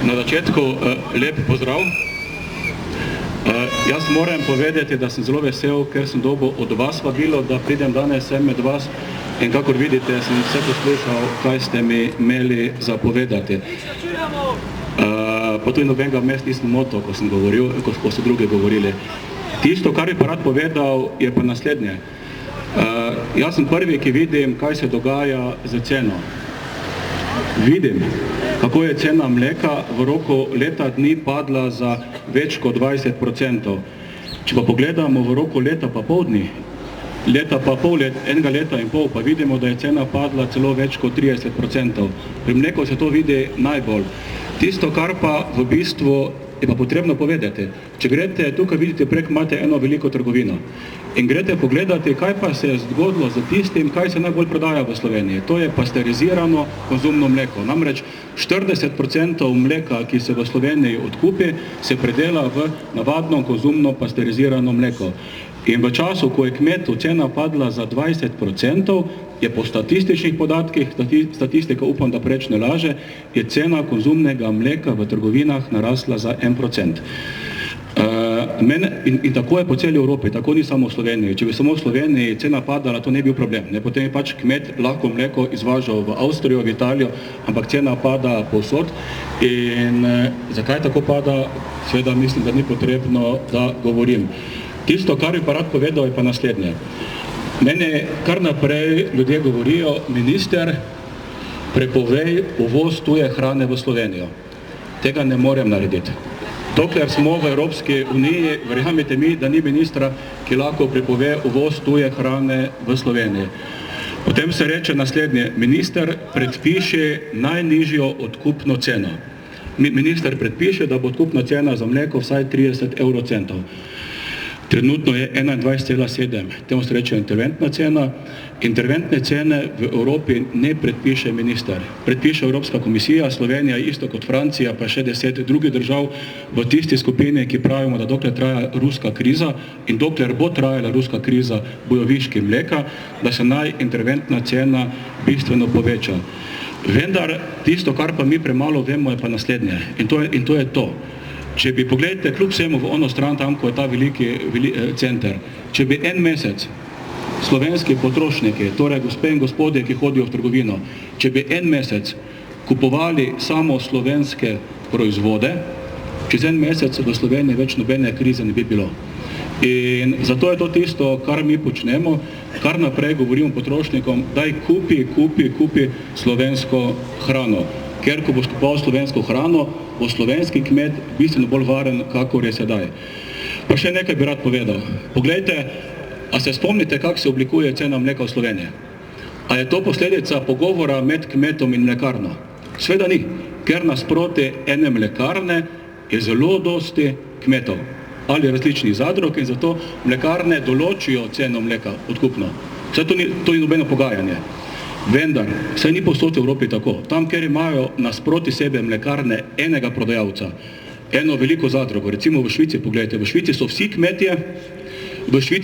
Na začetku lep pozdrav. Jaz moram povedati, da sem zelo vesel, ker sem dobil od vas vabilo, da pridem danes sem med vas in kakor vidite, sem vse poslušal, kaj ste mi imeli za povedati. Pa tudi nobenega vmes nisem motil, ko sem govoril, ko so drugi govorili. Tisto, kar bi pa rad povedal, je pa naslednje. Jaz sem prvi, ki vidim, kaj se dogaja z ceno. Vidim, kako je cena mleka v roku leta dni padla za več kot 20%. Če pa pogledamo v roku leta pa pol dni, enega leta in pol, pa vidimo, da je cena padla celo več kot 30%. Pri mleku se to vidi najbolj. Tisto, kar pa v bistvu je pa potrebno povedati. Če greste, tukaj vidite, prek imate eno veliko trgovino in greste pogledati, kaj pa se je zgodilo z tistim, kaj se najbolj prodaja v Sloveniji. To je pasteurizirano konzumno mleko. Namreč 40% mleka, ki se v Sloveniji odkupi, se predela v navadno konzumno pasteurizirano mleko. In v času, ko je kmetu cena padla za 20%, je po statističnih podatkih, statistika upam, da preč ne laže, je cena konzumnega mleka v trgovinah narasla za 1%. In tako je po celi Evropi, tako ni samo v Sloveniji. Če bi samo v Sloveniji cena padala, to ne bi bil problem. Potem je pač kmet lahko mleko izvažal v Avstrijo, v Italijo, ampak cena pada povsod. In zakaj tako pada, seveda mislim, da ni potrebno, da govorim. Tisto, kar bi pa rad povedal, je pa naslednje. Mene kar naprej ljudje govorijo, minister, prepovej uvoz tuje hrane v Slovenijo. Tega ne morem narediti. Dokler smo v Evropski uniji, verjamete mi, da ni ministra, ki lahko prepove uvoz tuje hrane v Sloveniji. Potem se reče naslednje, minister predpiše najnižjo odkupno ceno. Minister predpiše, da bo odkupna cena za mleko vsaj 30 evrocentov. Trenutno je 21,7, temu se reče interventna cena. Interventne cene v Evropi ne predpiše minister. Predpiše Evropska komisija, Slovenija isto kot Francija, pa še 10 drugih držav v tisti skupini, ki pravimo, da dokler traja ruska kriza in dokler bo trajala ruska kriza, bodo viški mleka, da se naj interventna cena bistveno poveča. Vendar tisto, kar pa mi premalo vemo, je pa naslednje. In to je to. Če bi, pogledajte, kljub vsemu v ono stran, tam, ko je ta veliki center, če bi en mesec slovenski potrošniki, torej gospe in gospodje, ki hodijo v trgovino, če bi en mesec kupovali samo slovenske proizvode, čez en mesec v Sloveniji več nobene krize ne bi bilo. In zato je to tisto, kar mi počnemo, kar naprej govorimo potrošnikom, daj kupi slovensko hrano. Ker ko boš kupoval slovensko hrano, bo slovenski kmet bistveno bolj varen, kakor je sedaj. Pa še nekaj bi rad povedal. Poglejte, a se spomnite, kako se oblikuje cena mleka v Sloveniji? A je to posledica pogovora med kmetom in mlekarno? Sveda ni, ker nasproti ene mlekarne je zelo dosti kmetov ali različnih zadrug in zato mlekarne določijo ceno mleka odkupno. Vse to ni nobeno pogajanje. Vendar, saj ni povsod v Evropi tako. Tam, kjer imajo nasproti sebe mlekarne enega prodajalca, eno veliko zadrugo, recimo v Švici, pogledajte, v Švici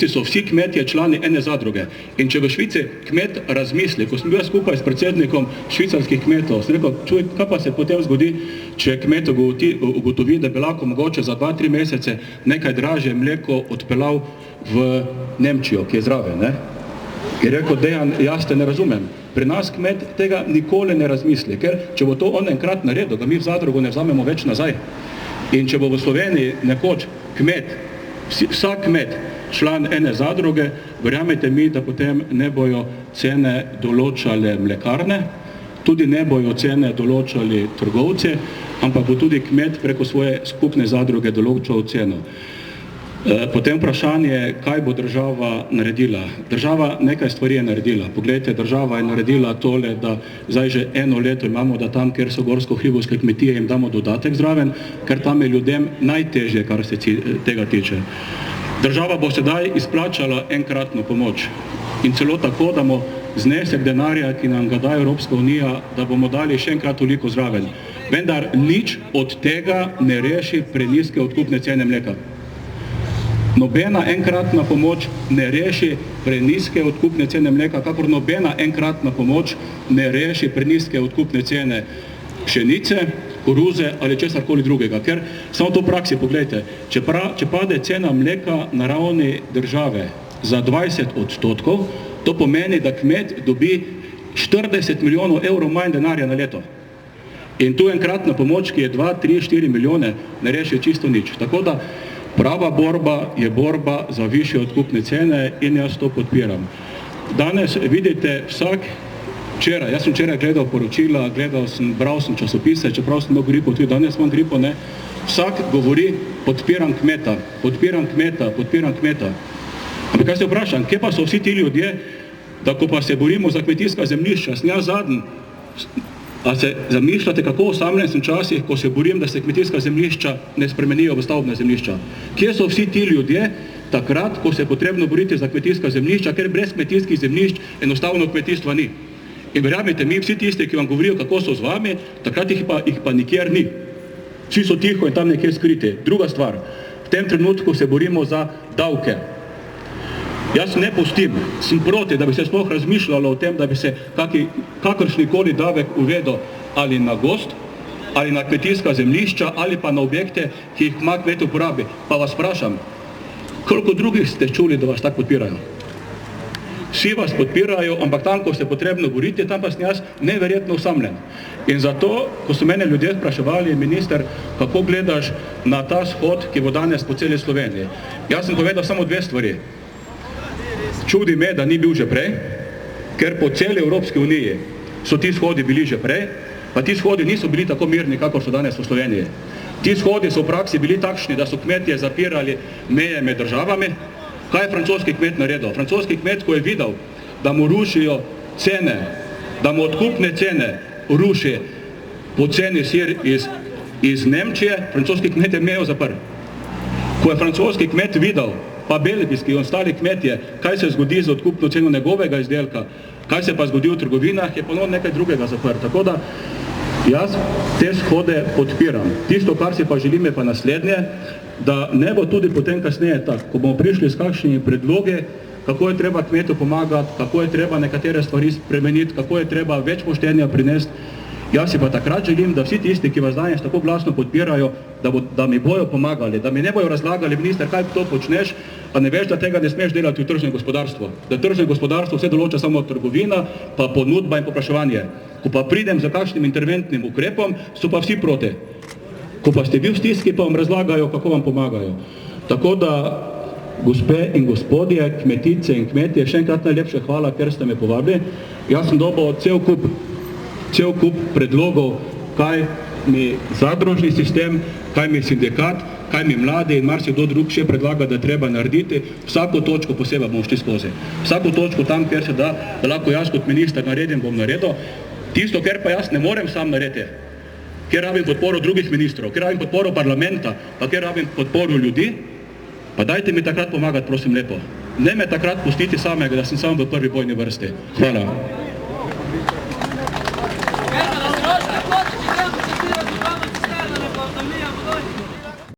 so vsi kmetje člani ene zadruge. In če v Švici kmet razmisli, ko sem bil skupaj s predsednikom švicarskih kmetov, sem rekel, čuj, kaj pa se potem zgodi, če kmet ugotovi, da bi lahko mogoče za 2-3 mesece nekaj dražje mleko odpeljal v Nemčijo, ki je zraven, ne? Je rekel, Dejan, jaz te ne razumem. Pri nas kmet tega nikoli ne razmisli, ker če bo to on enkrat naredil, ga mi v zadrugo ne vzamemo več nazaj. In če bo v Sloveniji nekoč vsak kmet član ene zadruge, verjamete mi, da potem ne bojo cene določale mlekarne, tudi ne bojo cene določali trgovci, ampak bo tudi kmet preko svoje skupne zadruge določal ceno. Potem vprašanje, kaj bo država naredila. Država nekaj stvari je naredila. Poglejte, država je naredila tole, da zdaj že eno leto imamo, da tam, kjer so gorsko-hribovske kmetije, jim damo dodatek zraven, ker tam je ljudem najtežje, kar se tega tiče. Država bo sedaj izplačala enkratno pomoč in celo tako, da bomo znesek denarja, ki nam ga daje Evropska unija, da bomo dali še enkrat toliko zraven. Vendar nič od tega ne reši prenizke odkupne cene mleka. Nobena enkratna pomoč ne reši prenizke odkupne cene mleka, kakor nobena enkratna pomoč ne reši prenizke odkupne cene pšenice, koruze ali česarkoli drugega. Ker samo to v praksi pogledajte, če pade cena mleka na ravni države za 20%, to pomeni, da kmet dobi 40 milijonov evrov manj denarja na leto. In tu enkratna pomoč, ki je 2, 3, 4 milijone, ne reši čisto nič. Tako da prava borba je borba za višje odkupne cene in jaz to podpiram. Danes vidite jaz sem včeraj gledal poročila, bral sem časopise, čeprav sem imel gripo, tudi danes imam gripo, ne. Vsak govori, podpiram kmeta. Ampak kaj se vprašam, kje pa so vsi ti ljudje, da ko pa se borimo za kmetijska zemljišča, sem jaz zadnji, a se zamišljate, kako osamljen sem časih, ko se borim, da se kmetijska zemljišča ne spremenijo v stavbna zemljišča. Kje so vsi ti ljudje takrat, ko se je potrebno boriti za kmetijska zemljišča, ker brez kmetijskih zemljišč enostavno kmetijstva ni. In verjamete mi, vsi tisti, ki vam govorijo, kako so z vami, takrat jih pa nikjer ni. Vsi so tiho in tam nekje skriti. Druga stvar, v tem trenutku se borimo za davke. Jaz ne pustim, sem proti, da bi se sploh razmišljalo o tem, da bi se kakršnikoli davek uvedel ali na gozd, ali na kmetijska zemljišča, ali pa na objekte, ki jih ima kmet uporabi. Pa vas vprašam, koliko drugih ste čuli, da vas tako podpirajo? Vsi vas podpirajo, ampak tam, ko se potrebno boriti, tam pa sem jaz neverjetno osamljen. In zato, ko so mene ljudje spraševali, minister, kako gledaš na ta shod, ki bo danes po celi Sloveniji. Jaz sem povedal samo dve stvari. Čudi me, da ni bil že prej, ker po celi Evropski uniji so ti shodi bili že prej, pa ti shodi niso bili tako mirni, kakor so danes v Sloveniji. Ti shodi so v praksi bili takšni, da so kmetje zapirali meje med državami. Kaj je francoski kmet naredil? Francoski kmet, ko je videl, da mu rušijo cene, da mu odkupne cene ruši poceni sir iz Nemčije, francoski kmet je mejo zaprl. Ko je francoski kmet videl, pa belgijski in ostali kmetje, kaj se zgodi z odkupno ceno njegovega izdelka, kaj se pa zgodi v trgovinah, je ponovno nekaj drugega zaprt. Tako da jaz te shode podpiram. Tisto, kar si pa želim, je pa naslednje, da ne bo tudi potem kasneje tako, ko bomo prišli s kakšnimi predloge, kako je treba kmetu pomagati, kako je treba nekatere stvari spremeniti, kako je treba več poštenja prinesti. Jaz si pa takrat želim, da vsi tisti, ki vas danes tako glasno podpirajo, da mi bojo pomagali, da mi ne bojo razlagali, minister, kaj to počneš, pa ne veš, da tega ne smeš delati v tržnem gospodarstvu. Da tržno gospodarstvo vse določa samo trgovina, pa ponudba in popraševanje. Ko pa pridem za kakšnim interventnim ukrepom, so pa vsi proti. Ko pa ste vi v stiski, pa vam razlagajo, kako vam pomagajo. Tako da, gospe in gospodje, kmetice in kmetje, še enkrat najlepše hvala, ker ste me povabili. Jaz sem dobil cel kup predlogov, kaj mi zadružni sistem, kaj mi sindikat, kaj mi mladi in marsikdo drug še predlaga, da treba narediti. Vsako točko posebej bomo šli skozi. Vsako točko tam, kjer se da, da lahko jaz kot minister naredim, bom naredil. Tisto, ker pa jaz ne morem sam narediti, ker rabim podporo drugih ministrov, ker rabim podporo parlamenta, pa ker rabim podporo ljudi, pa dajte mi takrat pomagati, prosim lepo. Ne me takrat pustiti samega, da sem sam v prvi bojni vrsti. Hvala.